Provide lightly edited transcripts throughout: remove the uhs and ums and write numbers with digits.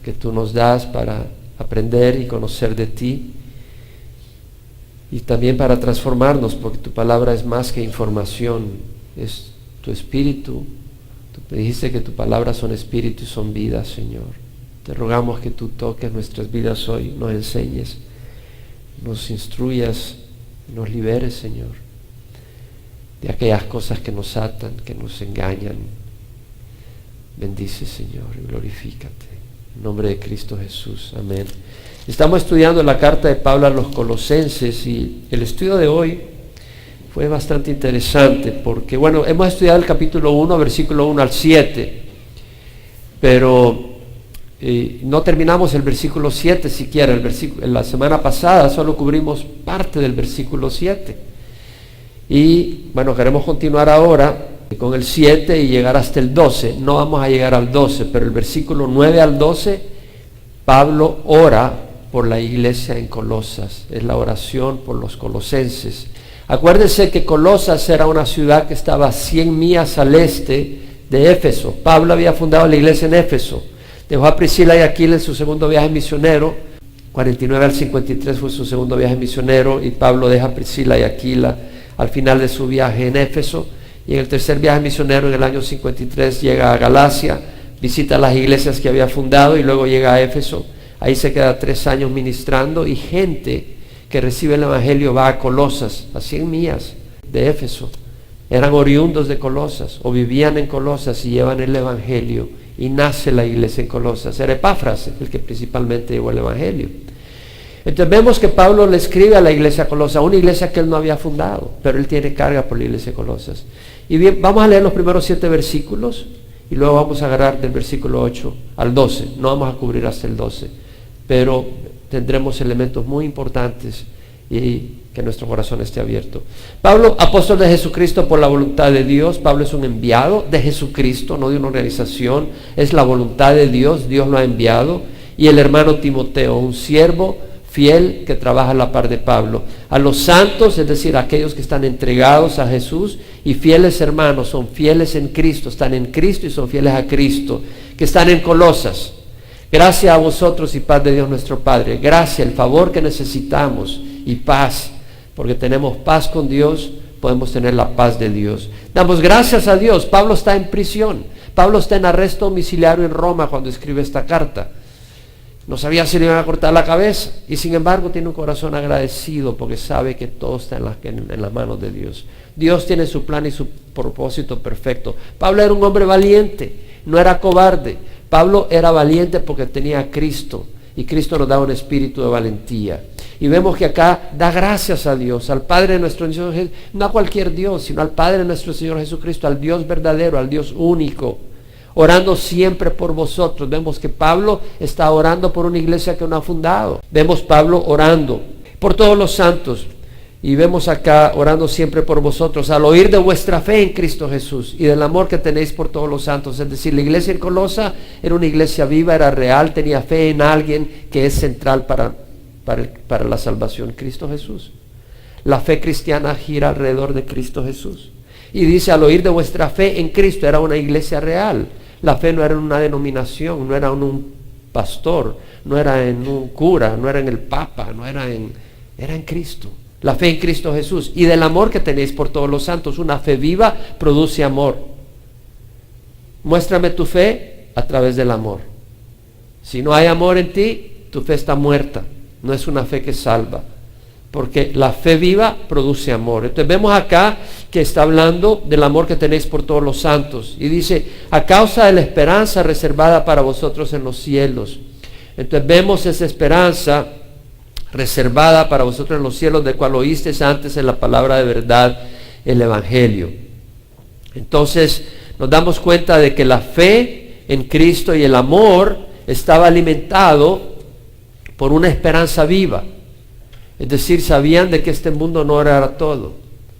que tú nos das para aprender y conocer de ti, y también para transformarnos, porque tu palabra es más que información, es tu espíritu. Tú dijiste que tu palabra son espíritu y son vida, Señor. Te rogamos que tú toques nuestras vidas hoy, nos enseñes, nos instruyas, nos liberes, Señor, de aquellas cosas que nos atan, que nos engañan. Bendice, Señor, y glorifícate. En nombre de Cristo Jesús. Amén. Estamos estudiando la carta de Pablo a los Colosenses, y el estudio de hoy fue bastante interesante porque, bueno, hemos estudiado el capítulo 1, versículo 1 al 7, pero no terminamos el versículo 7 siquiera. La semana pasada solo cubrimos parte del versículo 7. Y bueno, queremos continuar ahora con el 7 y llegar hasta el 12. No vamos a llegar al 12, pero el versículo 9 al 12, Pablo ora por la iglesia en Colosas. Es la oración por los colosenses. Acuérdense que Colosas era una ciudad que estaba a 100 millas al este de Éfeso. Pablo había fundado la iglesia en Éfeso. Dejó a Priscila y Aquila en su segundo viaje misionero. 49 al 53 fue su segundo viaje misionero, y Pablo deja a Priscila y Aquila al final de su viaje en Éfeso. Y en el tercer viaje misionero, en el año 53, llega a Galacia, visita las iglesias que había fundado y luego llega a Éfeso. Ahí se queda 3 años ministrando, y gente que recibe el evangelio va a Colosas, a 100 millas de Éfeso. Eran oriundos de Colosas o vivían en Colosas y llevan el evangelio, y nace la iglesia en Colosas. Era Epafras el que principalmente llevó el evangelio. Entonces vemos que Pablo le escribe a la iglesia de Colosas, una iglesia que él no había fundado, pero él tiene carga por la iglesia de Colosas. Y bien, vamos a leer los primeros 7 versículos y luego vamos a agarrar del versículo 8 al 12. No vamos a cubrir hasta el 12, pero tendremos elementos muy importantes y que nuestro corazón esté abierto. Pablo, apóstol de Jesucristo por la voluntad de Dios. Pablo es un enviado de Jesucristo, no de una organización. Es la voluntad de Dios, Dios lo ha enviado. Y el hermano Timoteo, un siervo fiel que trabaja a la par de Pablo. A los santos, es decir, a aquellos que están entregados a Jesús, y fieles hermanos, son fieles en Cristo, están en Cristo y son fieles a Cristo, que están en Colosas. Gracias a vosotros y paz de Dios nuestro Padre. Gracias, el favor que necesitamos, y paz, porque tenemos paz con Dios, podemos tener la paz de Dios. Damos gracias a Dios. Pablo está en prisión. Pablo está en arresto domiciliario en Roma cuando escribe esta carta. No sabía si le iban a cortar la cabeza, y sin embargo tiene un corazón agradecido porque sabe que todo está en las manos de Dios. Dios tiene su plan y su propósito perfecto. Pablo era un hombre valiente, no era cobarde. Pablo era valiente porque tenía a Cristo, y Cristo nos da un espíritu de valentía. Y vemos que acá da gracias a Dios, al Padre de nuestro Señor, no a cualquier Dios, sino al Padre de nuestro Señor Jesucristo, al Dios verdadero, al Dios único, orando siempre por vosotros. Vemos que Pablo está orando por una iglesia que no ha fundado. Vemos Pablo orando por todos los santos, y vemos acá orando siempre por vosotros, al oír de vuestra fe en Cristo Jesús y del amor que tenéis por todos los santos. Es decir, la iglesia en Colosa era una iglesia viva, era real, tenía fe en alguien que es central para la salvación, Cristo Jesús. La fe cristiana gira alrededor de Cristo Jesús. Y dice, al oír de vuestra fe en Cristo, era una iglesia real. La fe no era en una denominación, no era en un pastor, no era en un cura, no era en el papa, era en Cristo. La fe en Cristo Jesús, y del amor que tenéis por todos los santos. Una fe viva produce amor. Muéstrame tu fe a través del amor. Si no hay amor en ti, tu fe está muerta. No es una fe que salva, porque la fe viva produce amor. Entonces vemos acá que está hablando del amor que tenéis por todos los santos, y dice, a causa de la esperanza reservada para vosotros en los cielos. Entonces vemos esa esperanza reservada para vosotros en los cielos, de cual oísteis antes en la palabra de verdad, el evangelio. Entonces nos damos cuenta de que la fe en Cristo y el amor estaba alimentado por una esperanza viva. Es decir, sabían de que este mundo no era todo.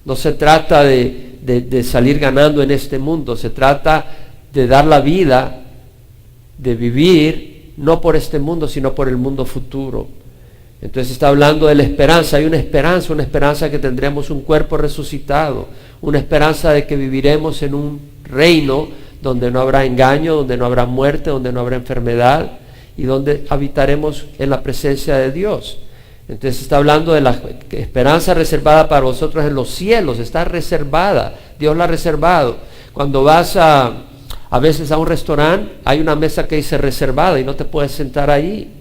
No se trata de salir ganando en este mundo, se trata de dar la vida, de vivir no por este mundo, sino por el mundo futuro. Entonces está hablando de la esperanza. Hay una esperanza que tendremos un cuerpo resucitado, una esperanza de que viviremos en un reino donde no habrá engaño, donde no habrá muerte, donde no habrá enfermedad, y donde habitaremos en la presencia de Dios. Entonces está hablando de la esperanza reservada para vosotros en los cielos. Está reservada, Dios la ha reservado. Cuando vas a veces a un restaurante, hay una mesa que dice reservada y no te puedes sentar ahí.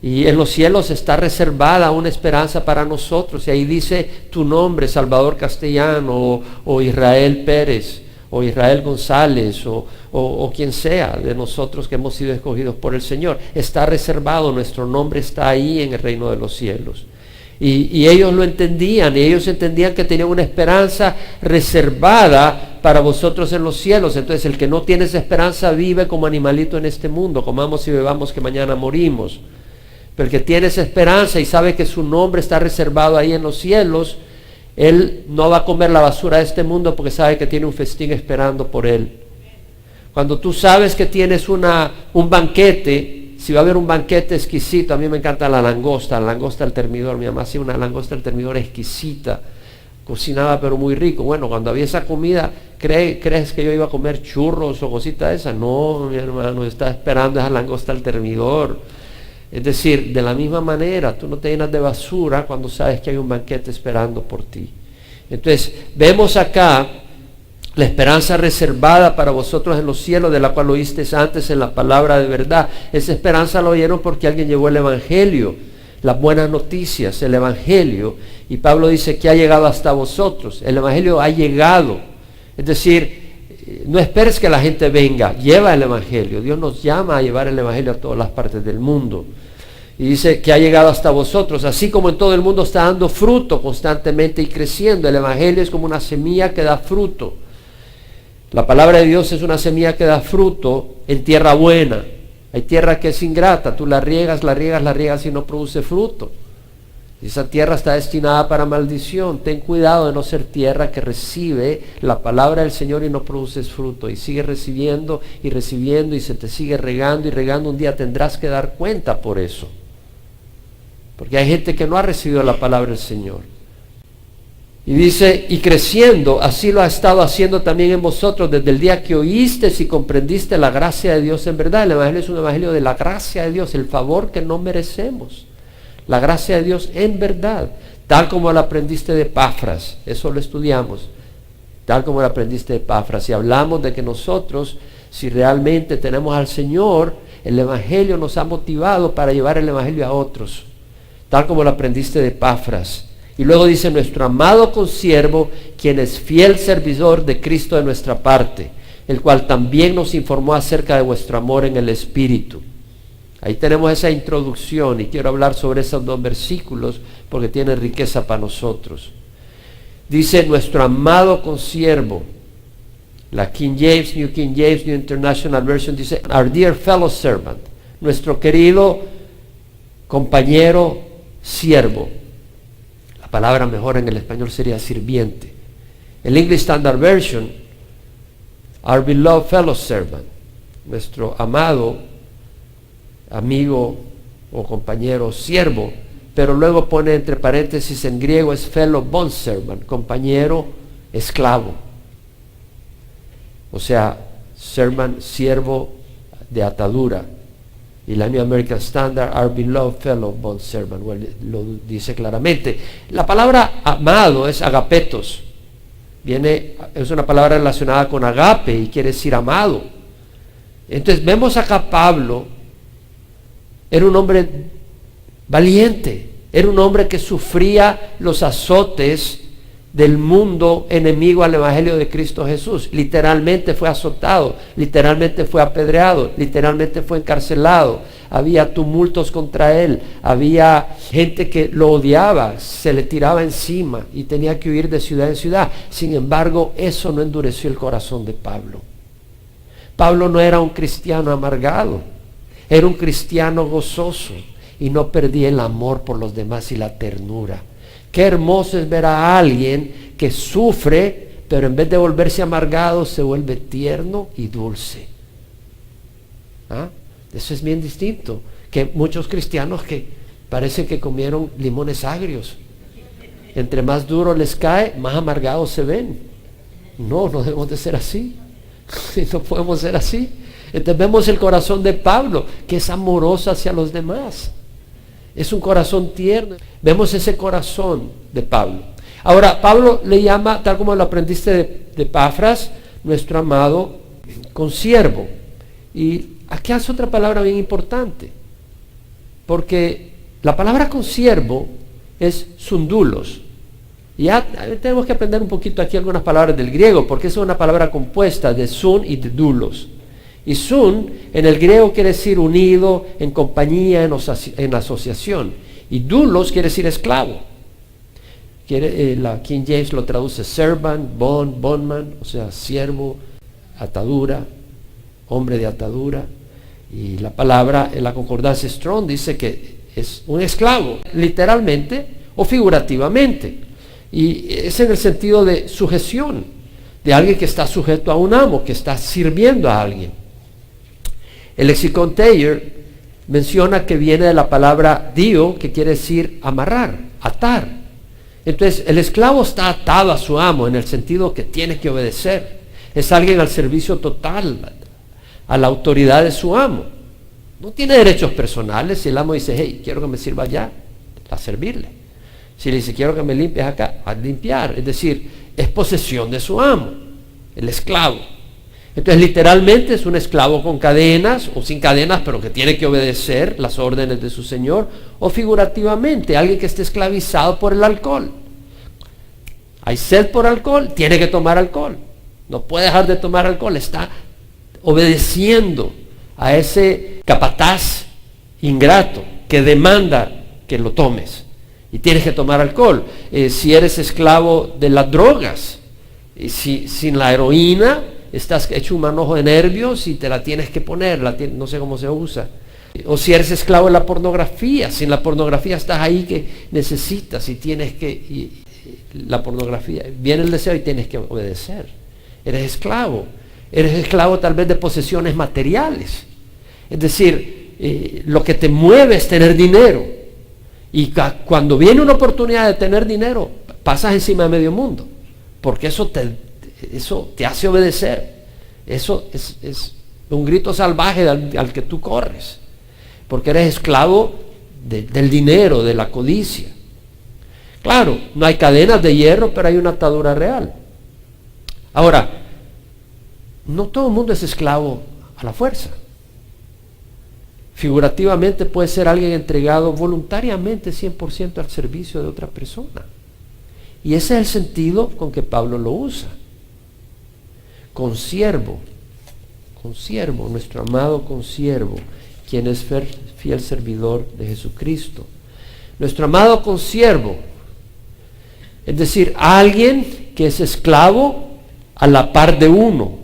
Y en los cielos está reservada una esperanza para nosotros. Y ahí dice tu nombre, Salvador Castellano, o Israel Pérez, o Israel González, o quien sea de nosotros que hemos sido escogidos por el Señor. Está reservado, nuestro nombre está ahí en el reino de los cielos. Y ellos lo entendían, y ellos entendían que tenían una esperanza reservada para vosotros en los cielos. Entonces el que no tiene esa esperanza vive como animalito en este mundo, comamos y bebamos que mañana morimos. Pero el que tiene esa esperanza y sabe que su nombre está reservado ahí en los cielos, él no va a comer la basura de este mundo porque sabe que tiene un festín esperando por él. Cuando tú sabes que tienes un banquete, si va a haber un banquete exquisito, a mí me encanta la langosta al termidor. Mi mamá hacía una langosta al termidor exquisita, cocinaba pero muy rico. Bueno, cuando había esa comida, ¿crees que yo iba a comer churros o cositas de esas? No, mi hermano, estaba esperando esa langosta al termidor. Es decir, de la misma manera, tú no te llenas de basura cuando sabes que hay un banquete esperando por ti. Entonces, vemos acá la esperanza reservada para vosotros en los cielos, de la cual oísteis antes en la palabra de verdad. Esa esperanza lo oyeron porque alguien llevó el Evangelio, las buenas noticias, el Evangelio. Y Pablo dice que ha llegado hasta vosotros. El Evangelio ha llegado. Es decir, no esperes que la gente venga, lleva el Evangelio. Dios nos llama a llevar el Evangelio a todas las partes del mundo. Y dice que ha llegado hasta vosotros, así como en todo el mundo está dando fruto constantemente y creciendo. El Evangelio es como una semilla que da fruto. La palabra de Dios es una semilla que da fruto en tierra buena. Hay tierra que es ingrata, tú la riegas y no produce fruto. Y esa tierra está destinada para maldición. Ten cuidado de no ser tierra que recibe la palabra del Señor y no produces fruto. Y sigue recibiendo y se te sigue regando y regando. Un día tendrás que dar cuenta por eso. Porque hay gente que no ha recibido la palabra del Señor. Y dice, y creciendo, así lo ha estado haciendo también en vosotros desde el día que oíste y comprendiste la gracia de Dios en verdad. El Evangelio es un Evangelio de la gracia de Dios, el favor que no merecemos. La gracia de Dios en verdad, tal como lo aprendiste de Epafras. Eso lo estudiamos, tal como lo aprendiste de Epafras. Y hablamos de que nosotros, si realmente tenemos al Señor, el Evangelio nos ha motivado para llevar el Evangelio a otros, tal como lo aprendiste de Epafras. Y luego dice, nuestro amado consiervo, quien es fiel servidor de Cristo de nuestra parte, el cual también nos informó acerca de vuestro amor en el Espíritu. Ahí tenemos esa introducción y quiero hablar sobre esos dos versículos porque tienen riqueza para nosotros. Dice, nuestro amado consiervo. La King James, New International Version dice, our dear fellow servant. Nuestro querido compañero siervo. La palabra mejor en el español sería sirviente. El English Standard Version, our beloved fellow servant. Nuestro amado amigo o compañero siervo, pero luego pone entre paréntesis en griego es fellow bondservant, compañero esclavo. O sea, servant, siervo de atadura. Y la New American Standard, our beloved fellow bondservant, lo dice claramente. La palabra amado es agapetos. Es una palabra relacionada con agape y quiere decir amado. Entonces vemos acá Pablo. Era un hombre valiente, era un hombre que sufría los azotes del mundo enemigo al Evangelio de Cristo Jesús. Literalmente fue azotado, literalmente fue apedreado, literalmente fue encarcelado. Había tumultos contra él, había gente que lo odiaba, se le tiraba encima y tenía que huir de ciudad en ciudad. Sin embargo, eso no endureció el corazón de Pablo. Pablo no era un cristiano amargado. Era un cristiano gozoso y no perdía el amor por los demás y la ternura. Qué hermoso es ver a alguien que sufre, pero en vez de volverse amargado, se vuelve tierno y dulce. Eso es bien distinto que muchos cristianos que parecen que comieron limones agrios. Entre más duro les cae, más amargados se ven. No debemos de ser así. No podemos ser así. Entonces vemos el corazón de Pablo, que es amoroso hacia los demás. Es un corazón tierno. Vemos ese corazón de Pablo. Ahora, Pablo le llama, tal como lo aprendiste de Epafras, nuestro amado consiervo. Y aquí hace otra palabra bien importante, porque la palabra consiervo es sundulos. Y ya tenemos que aprender un poquito aquí algunas palabras del griego, porque es una palabra compuesta de sun y de dulos. Y sun en el griego quiere decir unido, en compañía, en asociación. Y dulos quiere decir esclavo. La King James lo traduce servant, bondman, o sea, siervo, atadura, hombre de atadura. Y la palabra en la concordancia Strong dice que es un esclavo, literalmente o figurativamente. Y es en el sentido de sujeción, de alguien que está sujeto a un amo, que está sirviendo a alguien. El lexicon Thayer menciona que viene de la palabra dio, que quiere decir amarrar, atar. Entonces, el esclavo está atado a su amo en el sentido que tiene que obedecer. Es alguien al servicio total a la autoridad de su amo. No tiene derechos personales. Si el amo dice, hey, quiero que me sirva allá, a servirle. Si le dice, quiero que me limpies acá, a limpiar. Es decir, es posesión de su amo, el esclavo. Entonces, literalmente es un esclavo con cadenas o sin cadenas, pero que tiene que obedecer las órdenes de su señor. O figurativamente, alguien que esté esclavizado por el alcohol. Hay sed por alcohol, tiene que tomar alcohol. No puede dejar de tomar alcohol, está obedeciendo a ese capataz ingrato que demanda que lo tomes. Y tienes que tomar alcohol. Si eres esclavo de las drogas, sin la heroína, estás hecho un manojo de nervios y te la tienes que poner, no sé cómo se usa. O si eres esclavo de la pornografía, sin la pornografía estás ahí que necesitas y tienes que, la pornografía, viene el deseo y tienes que obedecer. Eres esclavo tal vez de posesiones materiales. Es decir, lo que te mueve es tener dinero. Y cuando viene una oportunidad de tener dinero, pasas encima de medio mundo, porque eso te hace obedecer. Eso es un grito salvaje al que tú corres, porque eres esclavo del dinero, de la codicia. Claro, no hay cadenas de hierro, pero hay una atadura real. Ahora, no todo el mundo es esclavo a la fuerza. Figurativamente puede ser alguien entregado voluntariamente 100% al servicio de otra persona. Y ese es el sentido con que Pablo lo usa. Consiervo, nuestro amado consiervo, quien es fiel servidor de Jesucristo. Nuestro amado consiervo, es decir, alguien que es esclavo a la par de uno,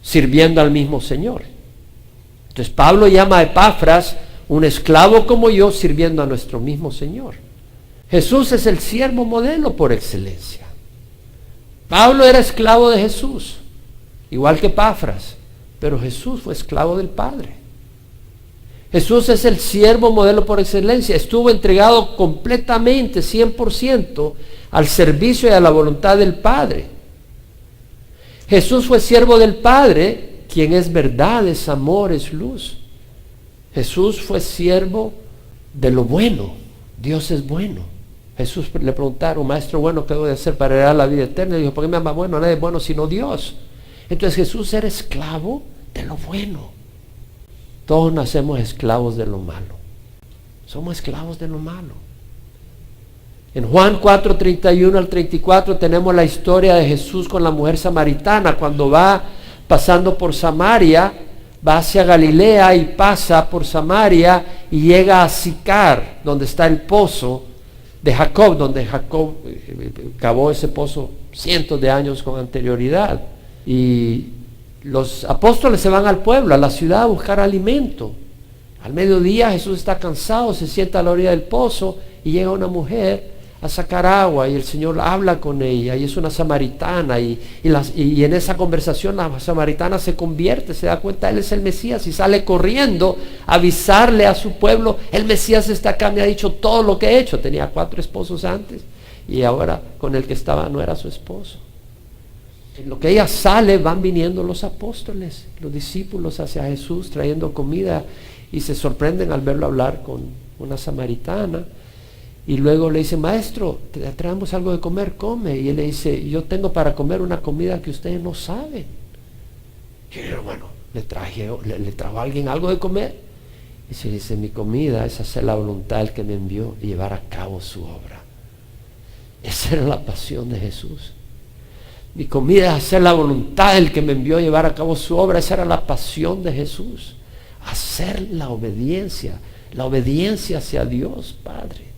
sirviendo al mismo Señor. Entonces Pablo llama a Epafras un esclavo como yo, sirviendo a nuestro mismo Señor. Jesús es el siervo modelo por excelencia. Pablo era esclavo de Jesús, igual que Epafras, pero Jesús fue esclavo del Padre. Jesús es el siervo modelo por excelencia. Estuvo entregado completamente, 100%, al servicio y a la voluntad del Padre. Jesús fue siervo del Padre, quien es verdad, es amor, es luz. Jesús fue siervo de lo bueno. Dios es bueno. Jesús le preguntaron, maestro bueno, ¿qué debo de hacer para heredar la vida eterna? Y dijo, ¿por qué me llama bueno? Nadie es bueno sino Dios. Entonces Jesús era esclavo de lo bueno. Todos nacemos esclavos de lo malo. Somos esclavos de lo malo. En Juan 4, 31 al 34 tenemos la historia de Jesús con la mujer samaritana. Cuando va pasando por Samaria, va hacia Galilea y pasa por Samaria y llega a Sicar, donde está el pozo de Jacob, donde Jacob cavó ese pozo cientos de años con anterioridad. Y los apóstoles se van al pueblo, a la ciudad, a buscar alimento. Al mediodía Jesús está cansado, se sienta a la orilla del pozo y llega una mujer a sacar agua y el Señor habla con ella y es una samaritana y en esa conversación la samaritana se convierte, se da cuenta, él es el Mesías y sale corriendo a avisarle a su pueblo, el Mesías está acá, me ha dicho todo lo que he hecho. Tenía 4 esposos antes y ahora con el que estaba no era su esposo. En lo que ella sale, van viniendo los apóstoles, los discípulos hacia Jesús, trayendo comida, y se sorprenden al verlo hablar con una samaritana. Y luego le dice, maestro, te traemos algo de comer, come. Y él le dice, yo tengo para comer una comida que ustedes no saben. Y el hermano, ¿le trajo a alguien algo de comer? Y se dice, mi comida es hacer la voluntad del que me envió y llevar a cabo su obra. Esa era la pasión de Jesús. Mi comida es hacer la voluntad del que me envió a llevar a cabo su obra. Esa era la pasión de Jesús. Hacer la obediencia hacia Dios Padre.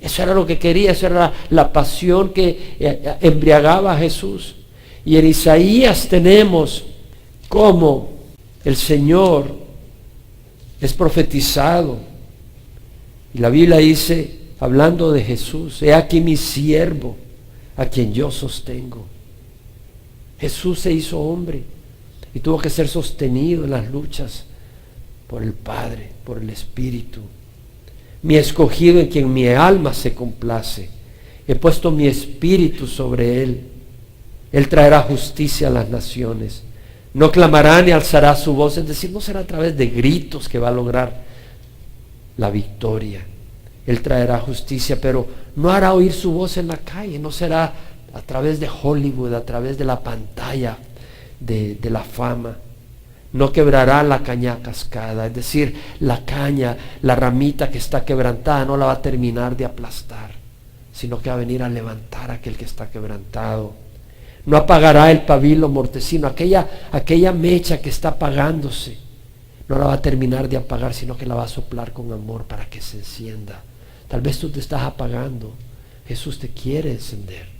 Eso era lo que quería, eso era la pasión que embriagaba a Jesús. Y en Isaías tenemos cómo el Señor es profetizado. Y la Biblia dice, hablando de Jesús, he aquí mi siervo, a quien yo sostengo. Jesús se hizo hombre y tuvo que ser sostenido en las luchas por el Padre, por el Espíritu. Mi escogido en quien mi alma se complace. He puesto mi espíritu sobre él. Él traerá justicia a las naciones. No clamará ni alzará su voz. Es decir, no será a través de gritos que va a lograr la victoria. Él traerá justicia, pero no hará oír su voz en la calle. No será a través de Hollywood, a través de la pantalla, de la fama. No quebrará la caña cascada, es decir, la caña, la ramita que está quebrantada no la va a terminar de aplastar, sino que va a venir a levantar a aquel que está quebrantado. No apagará el pabilo mortecino, aquella mecha que está apagándose, no la va a terminar de apagar, sino que la va a soplar con amor para que se encienda. Tal vez tú te estás apagando, Jesús te quiere encender.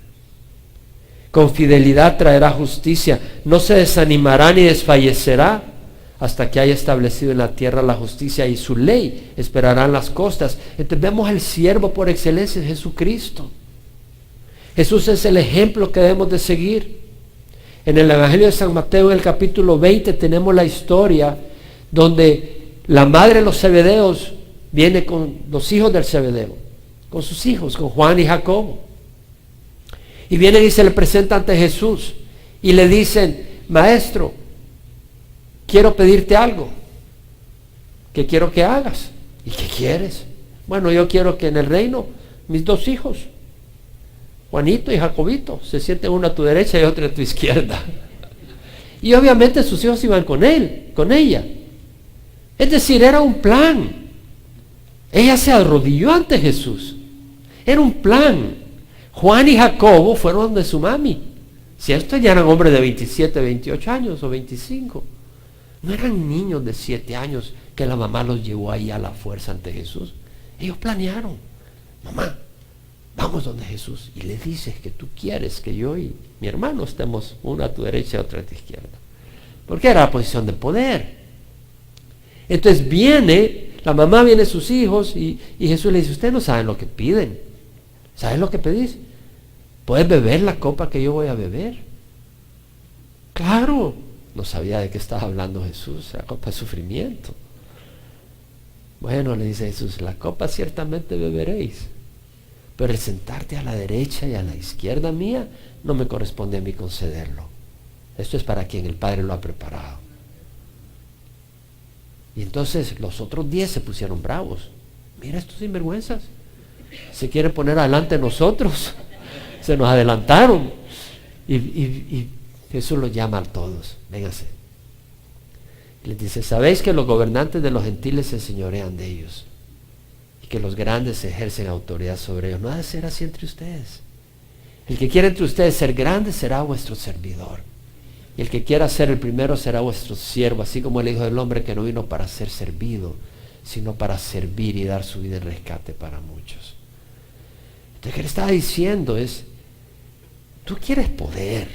Con fidelidad traerá justicia, no se desanimará ni desfallecerá hasta que haya establecido en la tierra la justicia y su ley esperarán las costas. Entonces vemos el siervo por excelencia, Jesucristo. Jesús es el ejemplo que debemos de seguir. En el Evangelio de San Mateo, en el capítulo 20, tenemos la historia donde la madre de los Zebedeos viene con los hijos del Zebedeo, con sus hijos, con Juan y Jacobo. Y vienen y se le presentan ante Jesús y le dicen, maestro, quiero pedirte algo. ¿Qué quiero que hagas? ¿Y qué quieres? Bueno, yo quiero que en el reino mis dos hijos, Juanito y Jacobito, se sienten uno a tu derecha y otro a tu izquierda. Y obviamente sus hijos iban con él, con ella. Es decir, era un plan. Ella se arrodilló ante Jesús. Era un plan. Juan y Jacobo fueron de su mami. Si estos ya eran hombres de 27, 28 años o 25. No eran niños de 7 años que la mamá los llevó ahí a la fuerza ante Jesús. Ellos planearon. Mamá, vamos donde Jesús y le dices que tú quieres que yo y mi hermano estemos una a tu derecha y otra a tu izquierda. Porque era la posición de poder. Entonces la mamá viene a sus hijos y Jesús le dice, ustedes no saben lo que piden. ¿Sabes lo que pedís? ¿Puedes beber la copa que yo voy a beber? Claro. No sabía de qué estaba hablando Jesús, la copa de sufrimiento. Bueno, le dice Jesús, la copa ciertamente beberéis, pero el sentarte a la derecha y a la izquierda mía no me corresponde a mí concederlo. Esto es para quien el Padre lo ha preparado. Y entonces los otros 10 se pusieron bravos. Mira estos sinvergüenzas, se quieren poner adelante de nosotros, se nos adelantaron. Y Jesús los llama a todos, vénganse. Y les dice, ¿sabéis que los gobernantes de los gentiles se enseñorean de ellos? Y que los grandes ejercen autoridad sobre ellos. No ha de ser así entre ustedes. El que quiera entre ustedes ser grande será vuestro servidor. Y el que quiera ser el primero será vuestro siervo, así como el Hijo del Hombre, que no vino para ser servido, sino para servir y dar su vida en rescate para muchos. Entonces, ¿qué le estaba diciendo? Es, tú quieres poder,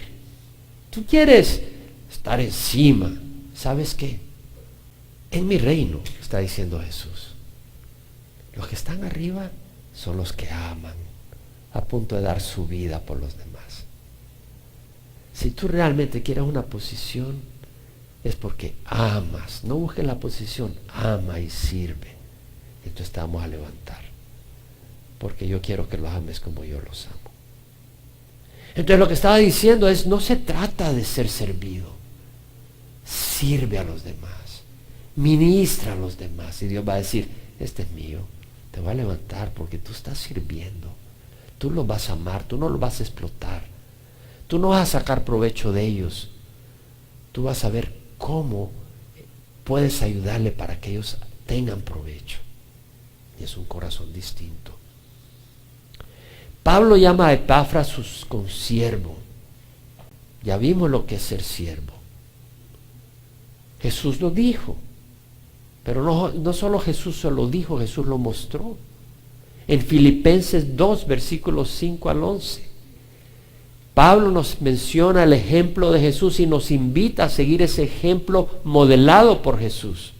tú quieres estar encima. ¿Sabes qué? En mi reino, está diciendo Jesús, los que están arriba son los que aman, a punto de dar su vida por los demás. Si tú realmente quieres una posición, es porque amas. No busques la posición, ama y sirve. Entonces te vamos a levantar, porque yo quiero que los ames como yo los amo. Entonces lo que estaba diciendo es, no se trata de ser servido. Sirve a los demás. Ministra a los demás. Y Dios va a decir, este es mío. Te voy a levantar porque tú estás sirviendo. Tú los vas a amar, tú no los vas a explotar. Tú no vas a sacar provecho de ellos. Tú vas a ver cómo puedes ayudarle para que ellos tengan provecho. Y es un corazón distinto. Pablo llama a Epafras su consiervo. Ya vimos lo que es ser siervo. Jesús lo dijo. Pero no solo Jesús se lo dijo, Jesús lo mostró. En Filipenses 2, versículos 5 al 11. Pablo nos menciona el ejemplo de Jesús y nos invita a seguir ese ejemplo modelado por Jesús.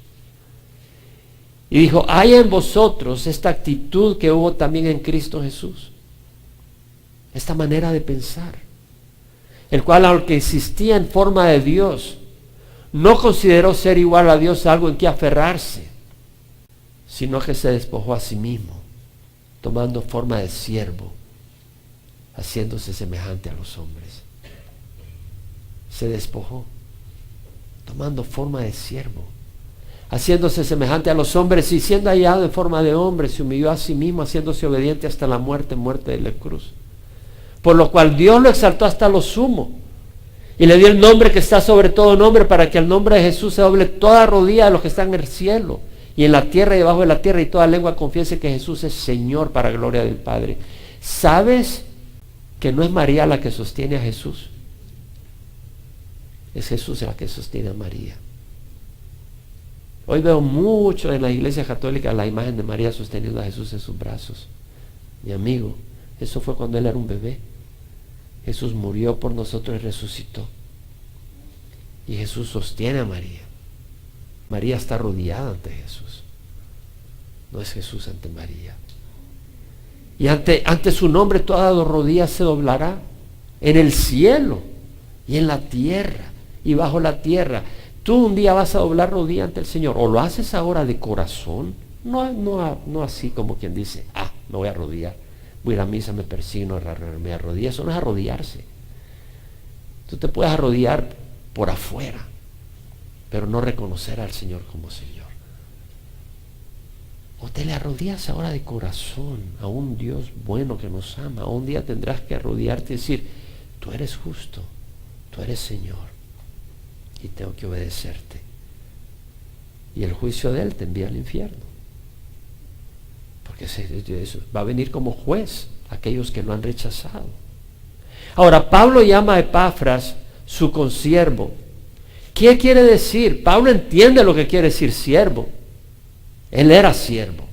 Y dijo, haya en vosotros esta actitud que hubo también en Cristo Jesús. Esta manera de pensar. El cual, aunque existía en forma de Dios, no consideró ser igual a Dios algo en que aferrarse, sino que se despojó a sí mismo, tomando forma de siervo, haciéndose semejante a los hombres. Se despojó, tomando forma de siervo, haciéndose semejante a los hombres, y siendo hallado en forma de hombre, se humilló a sí mismo, haciéndose obediente hasta la muerte de la cruz. Por lo cual Dios lo exaltó hasta lo sumo, y le dio el nombre que está sobre todo nombre, para que al nombre de Jesús se doble toda rodilla de los que están en el cielo, y en la tierra y debajo de la tierra, y toda lengua confiese que Jesús es Señor, para gloria del Padre. ¿Sabes que no es María la que sostiene a Jesús? Es Jesús la que sostiene a María. Hoy veo mucho en la iglesia católica la imagen de María sosteniendo a Jesús en sus brazos. Mi amigo, eso fue cuando él era un bebé. Jesús murió por nosotros y resucitó. Y Jesús sostiene a María. María está arrodillada ante Jesús. No es Jesús ante María. Y ante su nombre toda rodilla se doblará, en el cielo y en la tierra y bajo la tierra. Tú un día vas a doblar rodilla ante el Señor. O lo haces ahora de corazón, no así como quien dice, me voy a arrodillar, voy a ir a misa, me persigno, me arrodillo. Eso no es arrodillarse. Tú te puedes arrodillar por afuera, pero no reconocer al Señor como Señor. O te le arrodillas ahora de corazón a un Dios bueno que nos ama. Un día tendrás que arrodillarte y decir, tú eres justo, tú eres Señor, y tengo que obedecerte. Y el juicio de Él te envía al infierno, porque va a venir como juez a aquellos que lo han rechazado. Ahora, Pablo llama a Epafras su consiervo. ¿Qué quiere decir? Pablo entiende lo que quiere decir siervo. Él era siervo.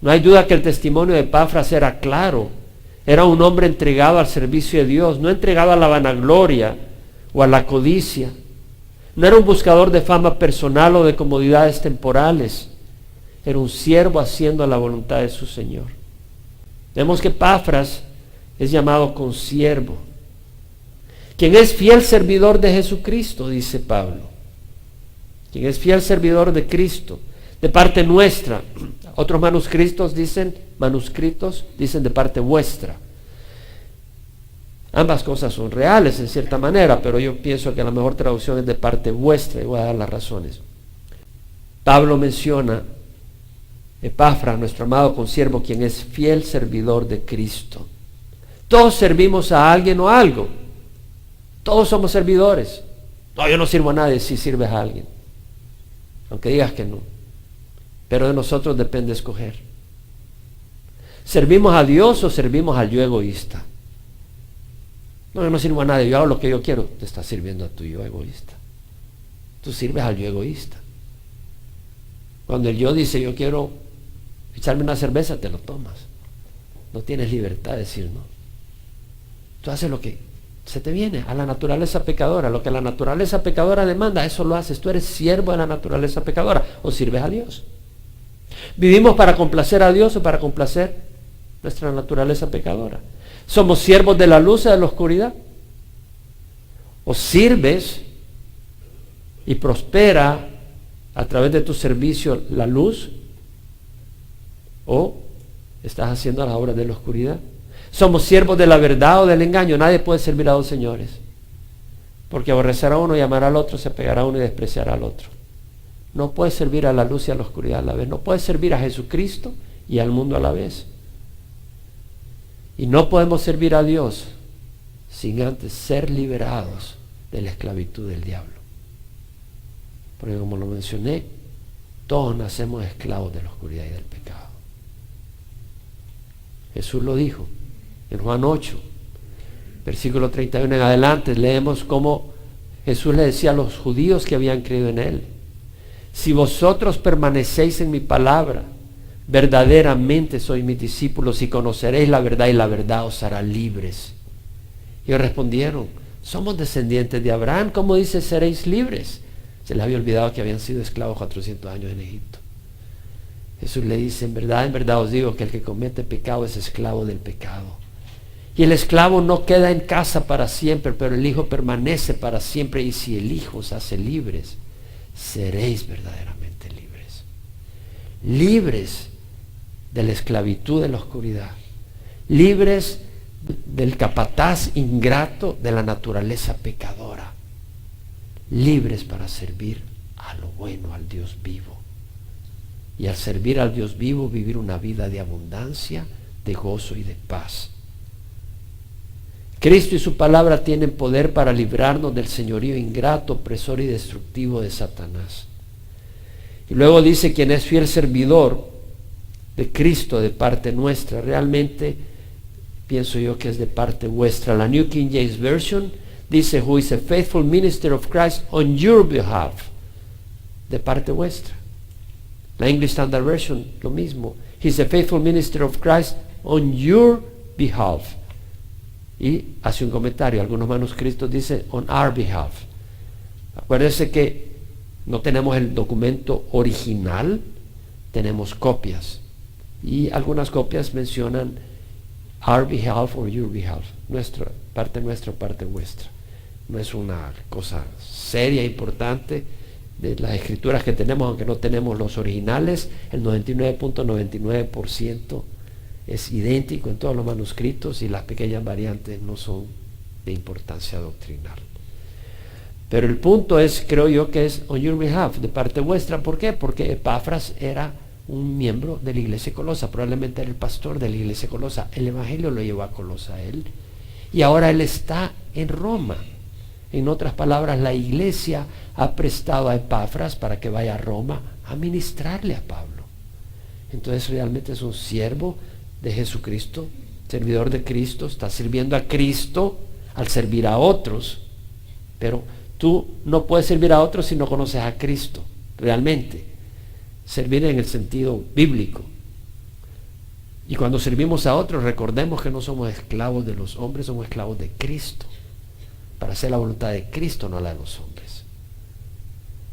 No hay duda que el testimonio de Epafras era claro. Era un hombre entregado al servicio de Dios, no entregado a la vanagloria o a la codicia. No era un buscador de fama personal o de comodidades temporales. Era un siervo haciendo la voluntad de su Señor. Vemos que Epafras es llamado consiervo. Quien es fiel servidor de Jesucristo, dice Pablo. Quien es fiel servidor de Cristo, de parte nuestra. Otros manuscritos dicen de parte vuestra. Ambas cosas son reales en cierta manera, pero yo pienso que la mejor traducción es de parte vuestra, y voy a dar las razones. Pablo menciona Epafras, nuestro amado consiervo, quien es fiel servidor de Cristo. Todos servimos a alguien o algo. Todos somos servidores. No, yo no sirvo a nadie. Si sirves a alguien, aunque digas que no. Pero de nosotros depende escoger. ¿Servimos a Dios o servimos al yo egoísta? No, yo no sirvo a nadie, yo hago lo que yo quiero. Te estás sirviendo a tu yo egoísta. Tú sirves al yo egoísta. Cuando el yo dice, yo quiero echarme una cerveza, te lo tomas. No tienes libertad de decir no. Tú haces lo que se te viene, a la naturaleza pecadora. Lo que la naturaleza pecadora demanda, eso lo haces. Tú eres siervo de la naturaleza pecadora, o sirves a Dios. ¿Vivimos para complacer a Dios o para complacer nuestra naturaleza pecadora? ¿Somos siervos de la luz o de la oscuridad? ¿O sirves y prospera a través de tu servicio la luz? ¿O estás haciendo las obras de la oscuridad? Somos siervos de la verdad o del engaño. Nadie puede servir a dos señores. Porque aborrecerá a uno y amará al otro, se pegará a uno y despreciará al otro. No puedes servir a la luz y a la oscuridad a la vez. No puedes servir a Jesucristo y al mundo a la vez. Y no podemos servir a Dios sin antes ser liberados de la esclavitud del diablo. Porque como lo mencioné, todos nacemos esclavos de la oscuridad y del pecado. Jesús lo dijo en Juan 8, versículo 31 en adelante. Leemos cómo Jesús le decía a los judíos que habían creído en Él: si vosotros permanecéis en mi palabra, verdaderamente sois mis discípulos y conoceréis la verdad y la verdad os hará libres. Y ellos respondieron: somos descendientes de Abraham, ¿cómo dice seréis libres? Se les había olvidado que habían sido esclavos 400 años en Egipto. Jesús le dice: en verdad os digo que el que comete pecado es esclavo del pecado. Y el esclavo no queda en casa para siempre, pero el Hijo permanece para siempre. Y si el Hijo os hace libres, seréis verdaderamente libres. Libres de la esclavitud de la oscuridad. Libres del capataz ingrato de la naturaleza pecadora. Libres para servir a lo bueno, al Dios vivo. Y al servir al Dios vivo, vivir una vida de abundancia, de gozo y de paz. Cristo y su palabra tienen poder para librarnos del señorío ingrato, opresor y destructivo de Satanás. Y luego dice: quien es fiel servidor de Cristo de parte nuestra. Realmente pienso yo que es de parte vuestra. La New King James Version dice: who is a faithful minister of Christ on your behalf. De parte vuestra. La English Standard Version, lo mismo. He is a faithful minister of Christ on your behalf. Y hace un comentario. Algunos manuscritos dicen on our behalf. Acuérdense que no tenemos el documento original, tenemos copias. Y algunas copias mencionan our behalf or your behalf. Nuestra, parte vuestra. No es una cosa seria, importante. De las escrituras que tenemos, aunque no tenemos los originales, el 99.99% es idéntico en todos los manuscritos y las pequeñas variantes no son de importancia doctrinal. Pero el punto es, creo yo, que es on your behalf, de parte vuestra. ¿Por qué? Porque Epafras era un miembro de la iglesia de Colosa, probablemente era el pastor de la iglesia de Colosa. El evangelio lo llevó a Colosa a él, y ahora él está en Roma. En otras palabras, la iglesia ha prestado a Epafras para que vaya a Roma a ministrarle a Pablo. Entonces realmente es un siervo de Jesucristo, servidor de Cristo, está sirviendo a Cristo al servir a otros. Pero tú no puedes servir a otros si no conoces a Cristo, realmente. Servir en el sentido bíblico. Y cuando servimos a otros, recordemos que no somos esclavos de los hombres, somos esclavos de Cristo. Para hacer la voluntad de Cristo, no la de los hombres.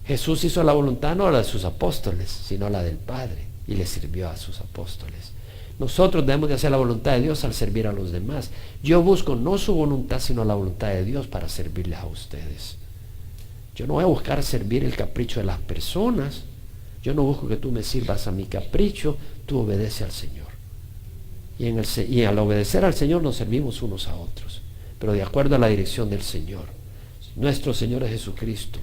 Jesús hizo la voluntad no la de sus apóstoles, sino la del Padre, y le sirvió a sus apóstoles. Nosotros debemos de hacer la voluntad de Dios al servir a los demás. Yo busco no su voluntad, sino la voluntad de Dios para servirles a ustedes. Yo no voy a buscar servir el capricho de las personas. Yo no busco que tú me sirvas a mi capricho, tú obedece al Señor. Y al obedecer al Señor nos servimos unos a otros, pero de acuerdo a la dirección del Señor. Nuestro Señor es Jesucristo.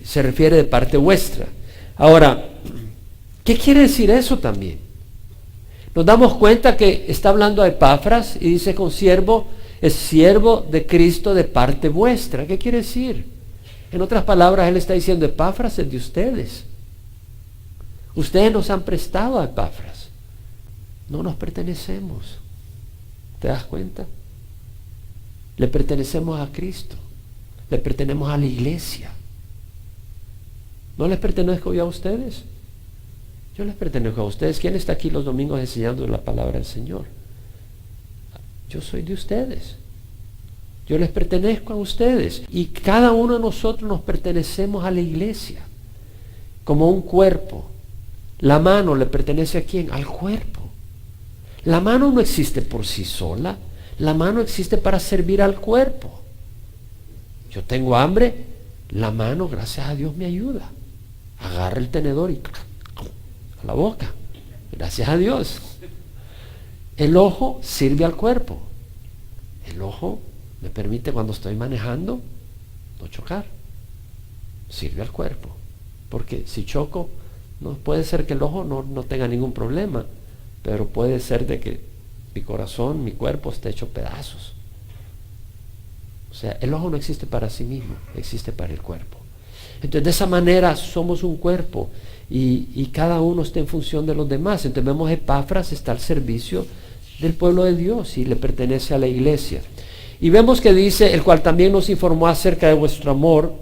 Se refiere de parte vuestra. Ahora, ¿qué quiere decir eso también? Nos damos cuenta que está hablando a Epafras y dice con siervo, es siervo de Cristo de parte vuestra. ¿Qué quiere decir? En otras palabras, él está diciendo: Epafras es de ustedes. Ustedes nos han prestado a Epafras. No nos pertenecemos. ¿Te das cuenta? Le pertenecemos a Cristo. Le pertenecemos a la iglesia. ¿No les pertenezco yo a ustedes? Yo les pertenezco a ustedes. ¿Quién está aquí los domingos enseñando la palabra del Señor? Yo soy de ustedes. Yo les pertenezco a ustedes. Y cada uno de nosotros nos pertenecemos a la iglesia. Como un cuerpo. La mano le pertenece a ¿quién? Al cuerpo. La mano no existe por sí sola. La mano existe para servir al cuerpo. Yo tengo hambre, la mano, gracias a Dios, me ayuda. Agarra el tenedor y a la boca. Gracias a Dios. El ojo sirve al cuerpo. El ojo me permite cuando estoy manejando no chocar. Sirve al cuerpo. Porque si choco, no puede ser que el ojo no tenga ningún problema, pero puede ser de que mi corazón, mi cuerpo esté hecho pedazos. O sea, el ojo no existe para sí mismo, existe para el cuerpo. Entonces, de esa manera somos un cuerpo y cada uno está en función de los demás. Entonces vemos Epafras está al servicio del pueblo de Dios y le pertenece a la iglesia. Y vemos que dice, el cual también nos informó acerca de vuestro amor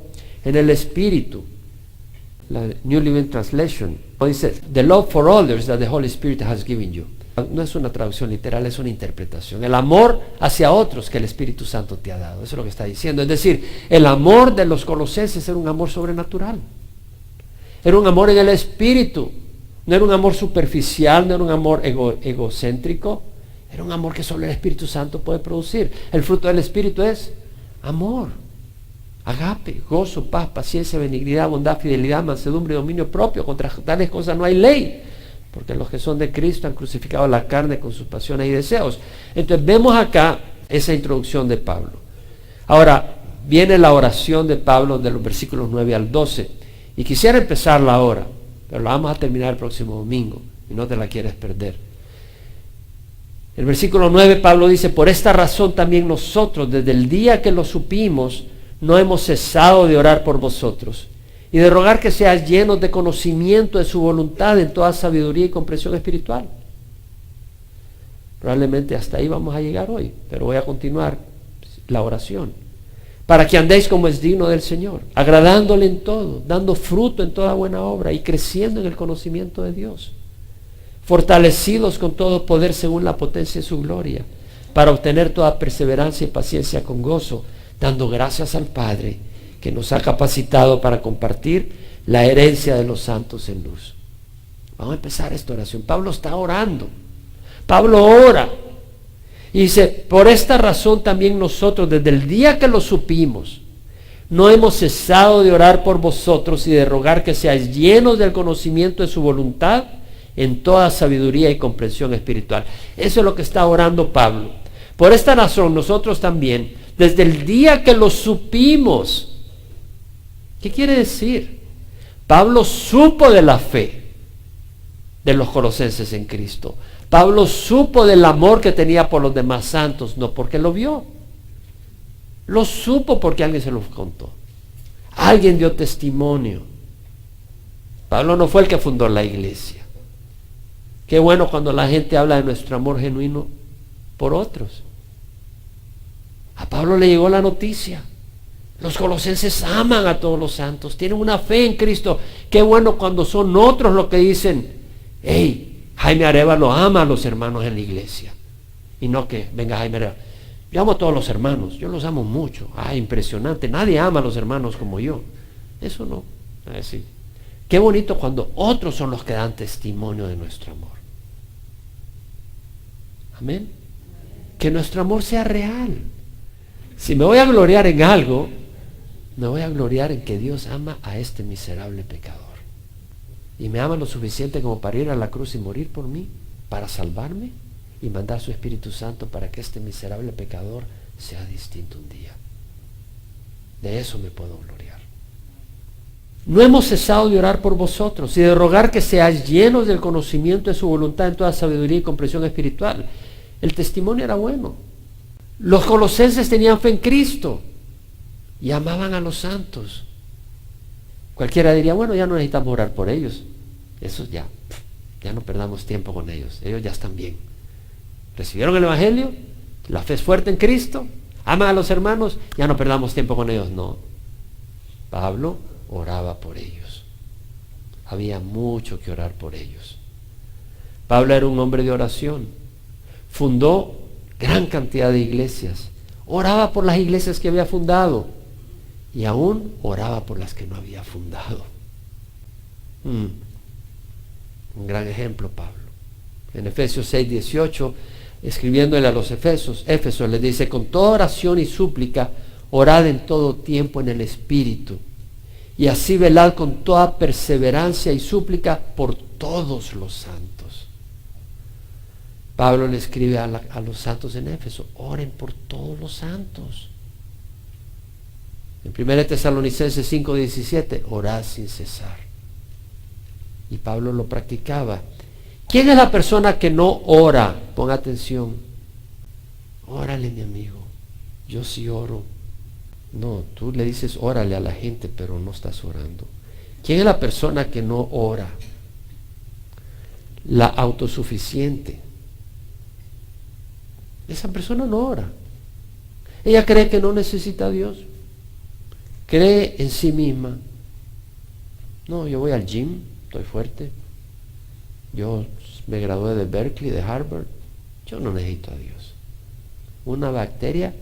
en el Espíritu. La New Living Translation dice, the love for others that the Holy Spirit has given you. No es una traducción literal, es una interpretación. El amor hacia otros que el Espíritu Santo te ha dado. Eso es lo que está diciendo. Es decir, el amor de los colosenses era un amor sobrenatural. Era un amor en el Espíritu. No era un amor superficial, no era un amor egocéntrico. Era un amor que solo el Espíritu Santo puede producir. El fruto del Espíritu es amor, agape, gozo, paz, paciencia, benignidad, bondad, fidelidad, mansedumbre y dominio propio. Contra tales cosas no hay ley, porque los que son de Cristo han crucificado la carne con sus pasiones y deseos. Entonces vemos acá esa introducción de Pablo. Ahora viene la oración de Pablo de los versículos 9 al 12. Y quisiera empezarla ahora, pero la vamos a terminar el próximo domingo y no te la quieres perder. El versículo 9, Pablo dice, por esta razón también nosotros, desde el día que lo supimos, no hemos cesado de orar por vosotros y de rogar que seáis llenos de conocimiento de su voluntad en toda sabiduría y comprensión espiritual. Probablemente hasta ahí vamos a llegar hoy, pero voy a continuar la oración. Para que andéis como es digno del Señor, agradándole en todo, dando fruto en toda buena obra y creciendo en el conocimiento de Dios, fortalecidos con todo poder según la potencia de su gloria, para obtener toda perseverancia y paciencia con gozo, dando gracias al Padre que nos ha capacitado para compartir la herencia de los santos en luz. Vamos a empezar esta oración. Pablo está orando. Pablo ora. Y dice, por esta razón también nosotros, desde el día que lo supimos, no hemos cesado de orar por vosotros y de rogar que seáis llenos del conocimiento de su voluntad en toda sabiduría y comprensión espiritual. Eso es lo que está orando Pablo. Por esta razón nosotros también, desde el día que lo supimos. ¿Qué quiere decir? Pablo supo de la fe de los colosenses en Cristo. Pablo supo del amor que tenía por los demás santos, no porque lo vio. Lo supo porque alguien se lo contó. Alguien dio testimonio. Pablo no fue el que fundó la iglesia. Qué bueno cuando la gente habla de nuestro amor genuino por otros. A Pablo le llegó la noticia. Los colosenses aman a todos los santos, tienen una fe en Cristo. Qué bueno cuando son otros los que dicen, hey, Jaime Arevalo ama a los hermanos en la iglesia. Y no que venga Jaime Arevalo. Yo amo a todos los hermanos, yo los amo mucho. Impresionante, nadie ama a los hermanos como yo. Eso no. Es decir, qué bonito cuando otros son los que dan testimonio de nuestro amor. Amén. Que nuestro amor sea real. Si me voy a gloriar en algo, me voy a gloriar en que Dios ama a este miserable pecador. Y me ama lo suficiente como para ir a la cruz y morir por mí, para salvarme y mandar su Espíritu Santo para que este miserable pecador sea distinto un día. De eso me puedo gloriar. No hemos cesado de orar por vosotros y de rogar que seáis llenos del conocimiento de su voluntad en toda sabiduría y comprensión espiritual. El testimonio era bueno. Los colosenses tenían fe en Cristo y amaban a los santos. Cualquiera diría, bueno, ya no necesitamos orar por ellos. Eso ya no perdamos tiempo con ellos. Ellos ya están bien. Recibieron el Evangelio, la fe es fuerte en Cristo, aman a los hermanos, ya no perdamos tiempo con ellos. No. Pablo oraba por ellos. Había mucho que orar por ellos. Pablo era un hombre de oración. Fundó gran cantidad de iglesias. Oraba por las iglesias que había fundado. Y aún oraba por las que no había fundado. Un gran ejemplo, Pablo. En Efesios 6:18, escribiéndole a los Éfesos les dice, con toda oración y súplica, orad en todo tiempo en el Espíritu. Y así velad con toda perseverancia y súplica por todos los santos. Pablo le escribe a los santos en Éfeso: oren por todos los santos. En 1 Tesalonicenses 5:17, orad sin cesar. Y Pablo lo practicaba. ¿Quién es la persona que no ora? Ponga atención. Órale, mi amigo. Yo sí oro. No, tú le dices órale a la gente, pero no estás orando. ¿Quién es la persona que no ora? La autosuficiente. Esa persona no ora. Ella cree que no necesita a Dios. Cree en sí misma. No, yo voy al gym, estoy fuerte. Yo me gradué de Berkeley, de Harvard. Yo no necesito a Dios. Una bacteria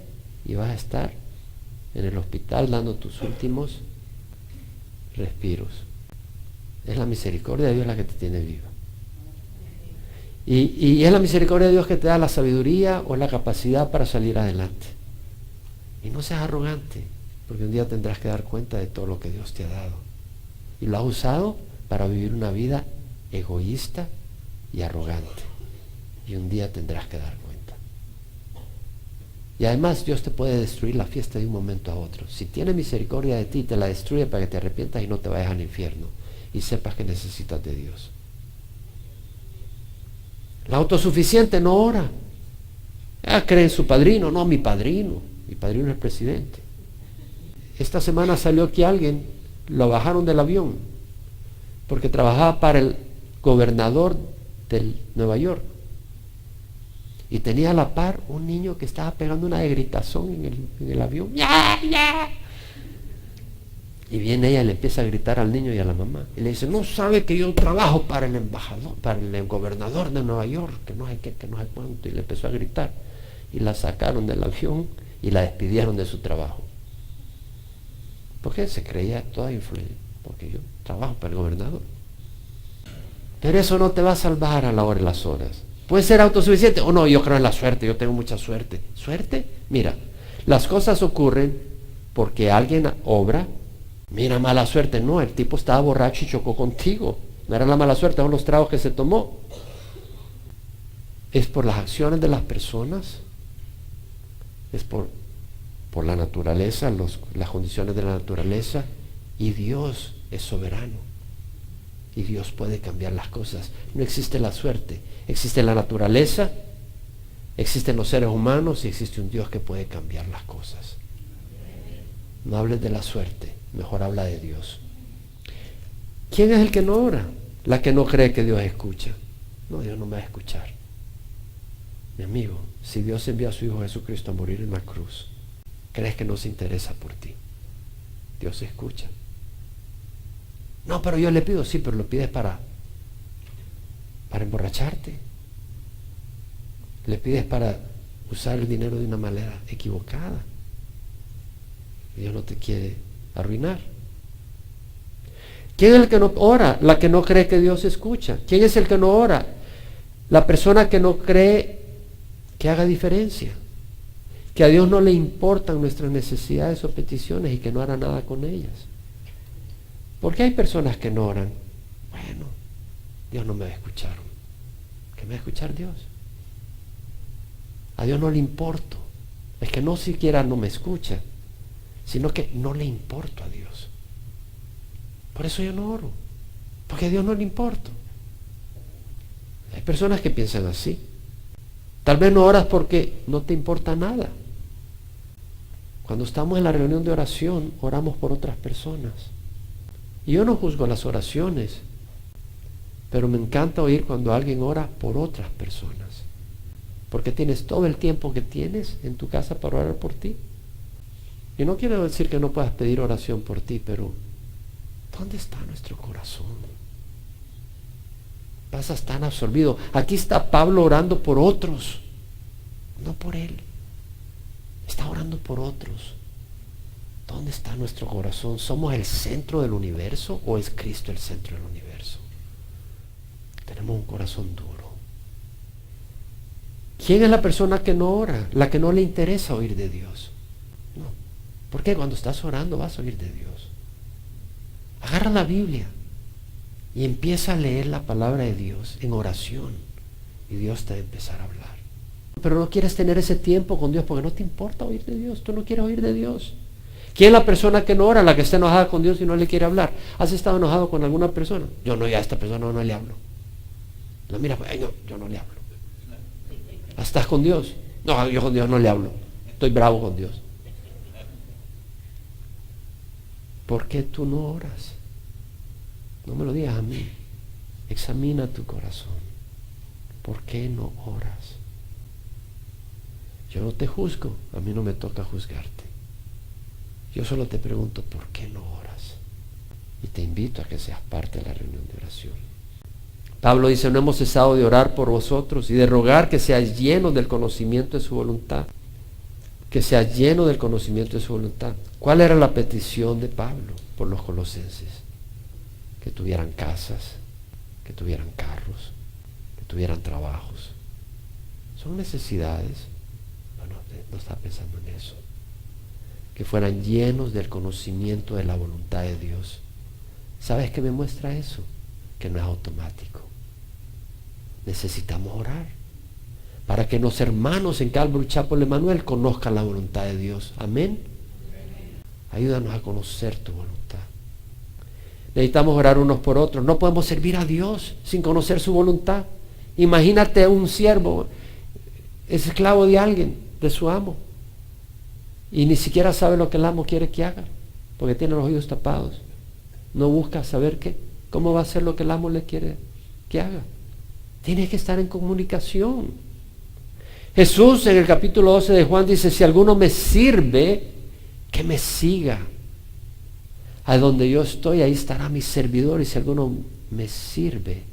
y vas a estar en el hospital dando tus últimos respiros. Es la misericordia de Dios la que te tiene viva. Y es la misericordia de Dios que te da la sabiduría o la capacidad para salir adelante. Y no seas arrogante, porque un día tendrás que dar cuenta de todo lo que Dios te ha dado. Y lo has usado para vivir una vida egoísta y arrogante. Y un día tendrás que dar cuenta. Y además Dios te puede destruir la fiesta de un momento a otro. Si tiene misericordia de ti, te la destruye para que te arrepientas y no te vayas al infierno. Y sepas que necesitas de Dios. La autosuficiente no ora. Cree en su padrino. No, mi padrino es el presidente. Esta semana salió aquí alguien, lo bajaron del avión, porque trabajaba para el gobernador de Nueva York. Y tenía a la par un niño que estaba pegando una de gritazón en el avión. ¡Ya, ya! Y viene ella y le empieza a gritar al niño y a la mamá. Y le dice: no sabe que yo trabajo para el embajador, para el gobernador de Nueva York, que no sé qué, que no sé cuánto. Y le empezó a gritar. Y la sacaron del avión y la despidieron de su trabajo. Porque se creía toda influencia. Porque yo trabajo para el gobernador. Pero eso no te va a salvar a la hora de las horas. Puede ser autosuficiente. O no, yo creo en la suerte, yo tengo mucha suerte. ¿Suerte? Mira, las cosas ocurren porque alguien obra. Mira, mala suerte. No, el tipo estaba borracho y chocó contigo. No era la mala suerte, son los tragos que se tomó. Es por las acciones de las personas. Es por la naturaleza, las condiciones de la naturaleza. Y Dios es soberano. Y Dios puede cambiar las cosas. No existe la suerte. Existe la naturaleza, existen los seres humanos y existe un Dios que puede cambiar las cosas. No hables de la suerte, mejor habla de Dios. ¿Quién es el que no ora? La que no cree que Dios escucha. No, Dios no me va a escuchar. Mi amigo, si Dios envió a su Hijo Jesucristo a morir en la cruz, ¿crees que no se interesa por ti? Dios escucha. No, pero yo le pido, sí, pero lo pides para emborracharte. Le pides para usar el dinero de una manera equivocada. Dios no te quiere arruinar. ¿Quién es el que no ora? La que no cree que Dios escucha. ¿Quién es el que no ora? La persona que no cree que haga diferencia. Que a Dios no le importan nuestras necesidades o peticiones y que no hará nada con ellas. Porque hay personas que no oran. Bueno, Dios no me va a escuchar. ¿Qué me va a escuchar Dios? A Dios no le importo. Es que no siquiera no me escucha, sino que no le importo a Dios. Por eso yo no oro, porque a Dios no le importo. Hay personas que piensan así. Tal vez no oras porque no te importa nada. Cuando estamos en la reunión de oración, oramos por otras personas. Y yo no juzgo las oraciones, pero me encanta oír cuando alguien ora por otras personas. Porque tienes todo el tiempo que tienes en tu casa para orar por ti. Y no quiero decir que no puedas pedir oración por ti, pero ¿dónde está nuestro corazón? Pasas tan absorbido. Aquí está Pablo orando por otros, no por él. Está orando por otros. ¿Dónde está nuestro corazón? ¿Somos el centro del universo o es Cristo el centro del universo? Tenemos un corazón duro. ¿Quién es la persona que no ora? La que no le interesa oír de Dios. No. Porque cuando estás orando vas a oír de Dios. Agarra la Biblia y empieza a leer la palabra de Dios en oración. y Dios te va a empezar a hablar. Pero no quieres tener ese tiempo con Dios porque no te importa oír de Dios. Tú no quieres oír de Dios. ¿Quién es la persona que no ora? La que está enojada con Dios y no le quiere hablar. ¿Has estado enojado con alguna persona? Yo no, ya a esta persona no le hablo. No, mira, ay, no, yo no le hablo. ¿Estás con Dios? No, yo con Dios no le hablo. Estoy bravo con Dios. ¿Por qué tú no oras? No me lo digas a mí. Examina tu corazón. ¿Por qué no oras? Yo no te juzgo, a mí no me toca juzgarte. Yo solo te pregunto, ¿por qué no oras? Y te invito a que seas parte de la reunión de oración. Pablo dice, no hemos cesado de orar por vosotros y de rogar que seáis llenos del conocimiento de su voluntad. Que seáis llenos del conocimiento de su voluntad. ¿Cuál era la petición de Pablo por los colosenses? Que tuvieran casas, que tuvieran carros, que tuvieran trabajos. Son necesidades. Bueno, no está pensando en eso. Que fueran llenos del conocimiento de la voluntad de Dios. ¿Sabes qué me muestra eso? Que no es automático. Necesitamos orar para que los hermanos en Calvary Chapel Emanuel conozcan la voluntad de Dios. Amén. Ayúdanos a conocer tu voluntad. Necesitamos orar unos por otros. No podemos servir a Dios sin conocer su voluntad. Imagínate un siervo, es esclavo de alguien, de su amo, y ni siquiera sabe lo que el amo quiere que haga, porque tiene los oídos tapados. No busca saber cómo va a hacer lo que el amo le quiere que haga. Tiene que estar en comunicación. Jesús en el capítulo 12 de Juan dice, si alguno me sirve, que me siga. A donde yo estoy, ahí estará mi servidor, y si alguno me sirve,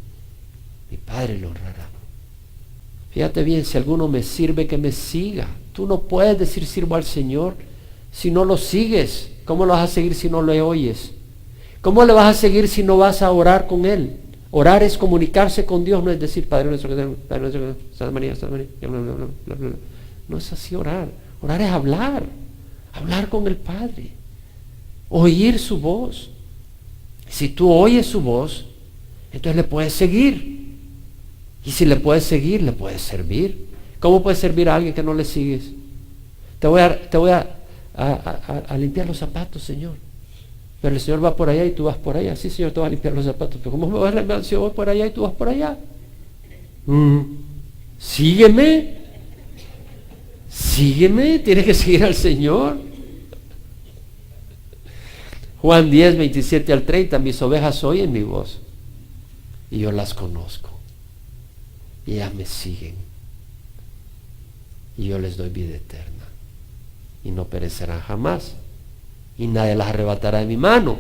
mi Padre lo honrará. Fíjate bien, si alguno me sirve, que me siga. Tú no puedes decir sirvo al Señor si no lo sigues. ¿Cómo lo vas a seguir si no le oyes? ¿Cómo le vas a seguir si no vas a orar con Él? Orar es comunicarse con Dios, no es decir Padre nuestro, Padre nuestro, Santa María, Santa María, bla, bla, bla, bla, bla. No es así orar. Orar es hablar con el Padre, oír su voz. Si tú oyes su voz, entonces le puedes seguir. Y si le puedes seguir, le puedes servir. ¿Cómo puedes servir a alguien que no le sigues? Te voy a limpiar los zapatos, Señor. Pero el Señor va por allá y tú vas por allá. Sí, Señor, te va a limpiar los zapatos. Pero ¿cómo me vas a limpiar si yo voy por allá y tú vas por allá? Sígueme. Sígueme. Tienes que seguir al Señor. Juan 10, 27 al 30. Mis ovejas oyen mi voz y yo las conozco. Y ellas me siguen. Y yo les doy vida eterna. Y no perecerán jamás. Y nadie las arrebatará de mi mano.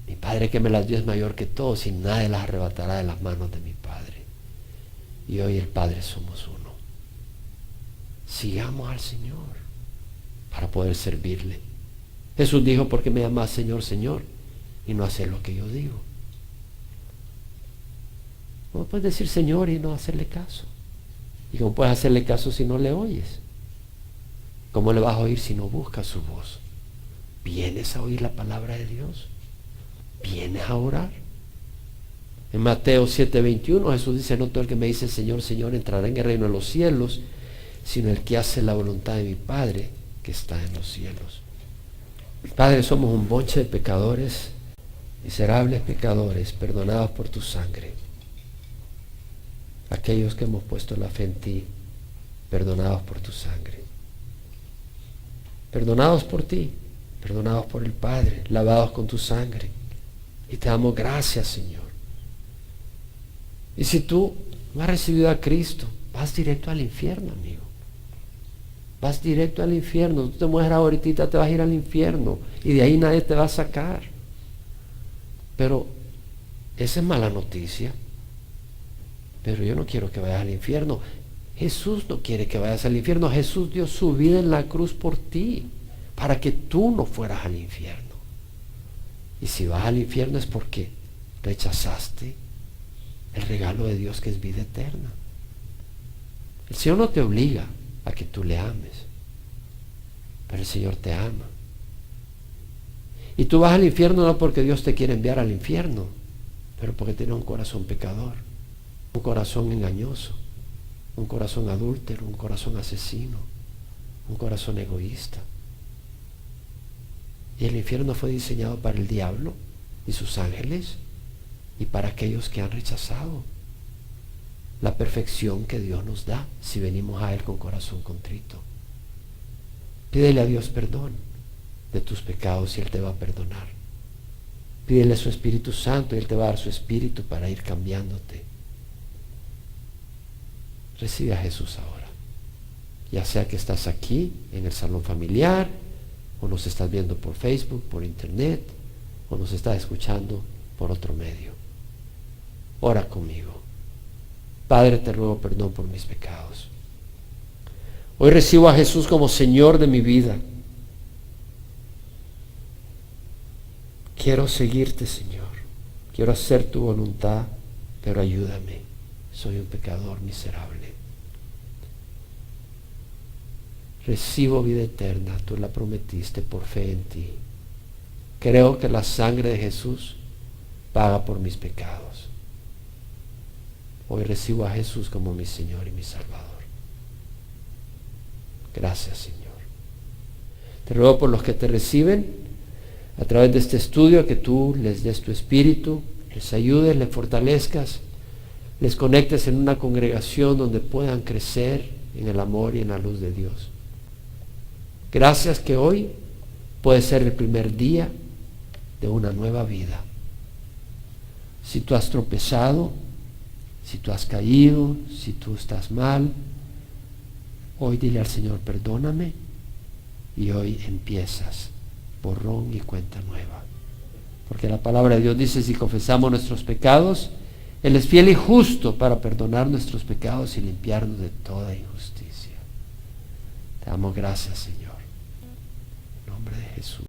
Mi Padre que me las dio es mayor que todos, y nadie las arrebatará de las manos de mi Padre. Y hoy el Padre somos uno. Sigamos al Señor para poder servirle. Jesús dijo, ¿por qué me llamas Señor, Señor? Y no hacer lo que yo digo. ¿Cómo puedes decir Señor y no hacerle caso? ¿Y cómo puedes hacerle caso si no le oyes? ¿Cómo le vas a oír si no buscas su voz? ¿Vienes a oír la palabra de Dios? ¿Vienes a orar? En Mateo 7:21 Jesús dice, no todo el que me dice Señor, Señor entrará en el reino de los cielos, sino el que hace la voluntad de mi Padre que está en los cielos. Padre, somos un bonche de pecadores, miserables pecadores, perdonados por tu sangre. Aquellos que hemos puesto la fe en ti, perdonados por tu sangre. Perdonados por ti, perdonados por el Padre, lavados con tu sangre. Y te damos gracias, Señor. Y si tú no has recibido a Cristo, vas directo al infierno, amigo. Vas directo al infierno. Tú te mueres ahorita, te vas a ir al infierno. Y de ahí nadie te va a sacar. Pero esa es mala noticia. Pero yo no quiero que vayas al infierno. Jesús no quiere que vayas al infierno. Jesús dio su vida en la cruz por ti, para que tú no fueras al infierno. Y si vas al infierno es porque rechazaste el regalo de Dios, que es vida eterna. El Señor no te obliga a que tú le ames, pero el Señor te ama. Y tú vas al infierno no porque Dios te quiere enviar al infierno, pero porque tienes un corazón pecador, un corazón engañoso. un corazón adúltero, un corazón asesino, un corazón egoísta. Y el infierno fue diseñado para el diablo y sus ángeles y para aquellos que han rechazado la perfección que Dios nos da si venimos a Él con corazón contrito. Pídele a Dios perdón de tus pecados y Él te va a perdonar. Pídele a su Espíritu Santo y Él te va a dar su Espíritu para ir cambiándote. Recibe a Jesús ahora, ya sea que estás aquí en el salón familiar, o nos estás viendo por Facebook, por internet, o nos estás escuchando por otro medio. Ora conmigo. Padre, te ruego perdón por mis pecados. Hoy recibo a Jesús como Señor de mi vida. Quiero seguirte, Señor. Quiero hacer tu voluntad, pero ayúdame. Soy un pecador miserable. Recibo vida eterna, tú la prometiste por fe en ti. Creo que la sangre de Jesús paga por mis pecados. Hoy recibo a Jesús como mi Señor y mi Salvador. Gracias, Señor. Te ruego por los que te reciben a través de este estudio, que tú les des tu espíritu, les ayudes, les fortalezcas, les conectes en una congregación donde puedan crecer en el amor y en la luz de Dios. Gracias que hoy puede ser el primer día de una nueva vida. Si tú has tropezado, si tú has caído, si tú estás mal, hoy dile al Señor, perdóname, y hoy empiezas borrón y cuenta nueva. Porque la palabra de Dios dice, si confesamos nuestros pecados, Él es fiel y justo para perdonar nuestros pecados y limpiarnos de toda injusticia. Te damos gracias, Señor. En nombre de Jesús.